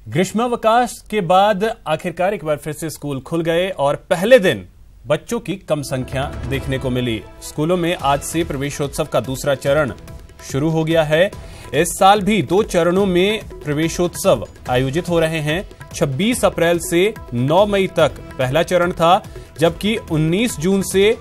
ग्रीष्मावकाश के बाद आखिरकार एक बार फिर से स्कूल खुल गए और पहले दिन बच्चों की कम संख्या देखने को मिली। स्कूलों में आज से प्रवेशोत्सव का दूसरा चरण शुरू हो गया है। इस साल भी 2 चरणों में प्रवेशोत्सव आयोजित हो रहे हैं। 26 अप्रैल से 9 मई तक पहला चरण था, जबकि 19 जून से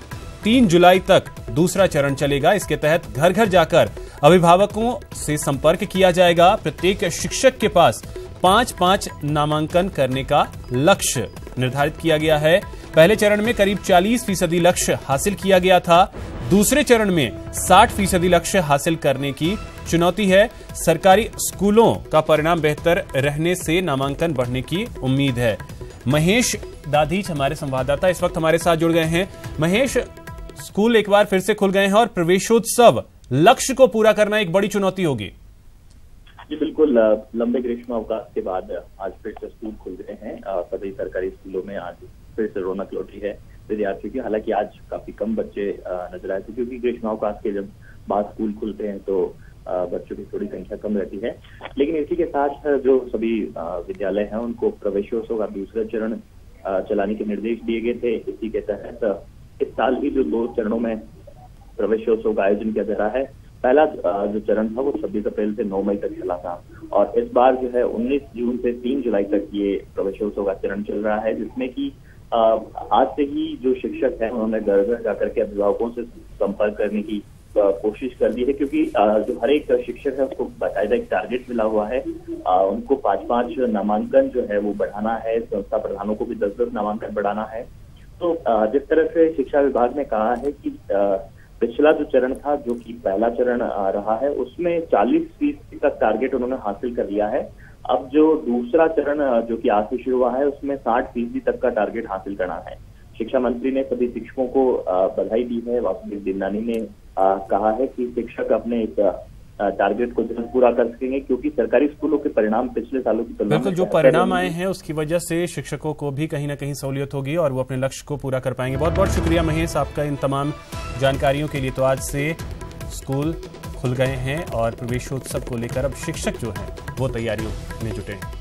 3 जुलाई तक दूसरा चरण चलेगा। इसके तहत घर घर जाकर अभिभावकों से संपर्क किया जाएगा। प्रत्येक शिक्षक के पास 5-5 नामांकन करने का लक्ष्य निर्धारित किया गया है। पहले चरण में करीब 40% लक्ष्य हासिल किया गया था। दूसरे चरण में 60% लक्ष्य हासिल करने की चुनौती है। सरकारी स्कूलों का परिणाम बेहतर रहने से नामांकन बढ़ने की उम्मीद है। महेश दाधीच हमारे संवाददाता इस वक्त हमारे साथ जुड़ गए हैं। महेश, स्कूल एक बार फिर से खुल गए हैं और प्रवेशोत्सव लक्ष्य को पूरा करना एक बड़ी चुनौती होगी। जी बिल्कुल, लंबे ग्रीष्मावकाश के बाद आज फिर से स्कूल खुल गए हैं। सभी सरकारी स्कूलों में आज फिर से रौनक लौटी है विद्यार्थियों की। हालांकि आज काफी कम बच्चे नजर आए थे, क्योंकि ग्रीष्मावकाश के जब बाद स्कूल खुलते हैं तो बच्चों की थोड़ी संख्या कम रहती है। लेकिन इसी के साथ जो सभी विद्यालय हैं उनको प्रवेशोत्सव का दूसरा चरण चलाने के निर्देश दिए गए थे। इसी के तहत इस साल भी जो 2 चरणों में प्रवेशोत्सव का आयोजन किया जा रहा है। पहला जो चरण था वो 26 अप्रैल से 9 मई तक चला था, और इस बार जो है 19 जून से 3 जुलाई तक ये प्रवेशोत्सव का चरण चल रहा है, जिसमें कि आज से ही जो शिक्षक हैं उन्होंने घर घर जाकर के अभिभावकों से संपर्क करने की कोशिश कर दी है, क्योंकि जो हर एक शिक्षक है उसको बाकायदा एक टारगेट मिला हुआ है। उनको 5-5 नामांकन जो है वो बढ़ाना है। संस्था प्रधानों को भी 10-10 नामांकन बढ़ाना है। तो जिस तरह से शिक्षा विभाग ने कहा है कि पिछला जो चरण था, जो कि पहला चरण रहा है, उसमें 40% तक टारगेट उन्होंने हासिल कर लिया है। अब जो दूसरा चरण जो कि आज से शुरू हुआ है उसमें 60% तक का टारगेट हासिल करना है। शिक्षा मंत्री ने सभी शिक्षकों को बधाई दी है। वासुदेव देवनानी ने कहा है कि शिक्षक अपने एक टारगेट को जल्द पूरा कर सकेंगे, क्योंकि सरकारी स्कूलों के परिणाम पिछले सालों की तुलना में जो परिणाम आए हैं उसकी वजह से शिक्षकों को भी कहीं ना कहीं सहूलियत होगी और वो अपने लक्ष्य को पूरा कर पाएंगे। बहुत बहुत शुक्रिया महेश आपका इन तमाम जानकारियों के लिए। तो आज से स्कूल खुल गए हैं और प्रवेशोत्सव को लेकर अब शिक्षक जो हैं वो तैयारियों में जुटे हैं।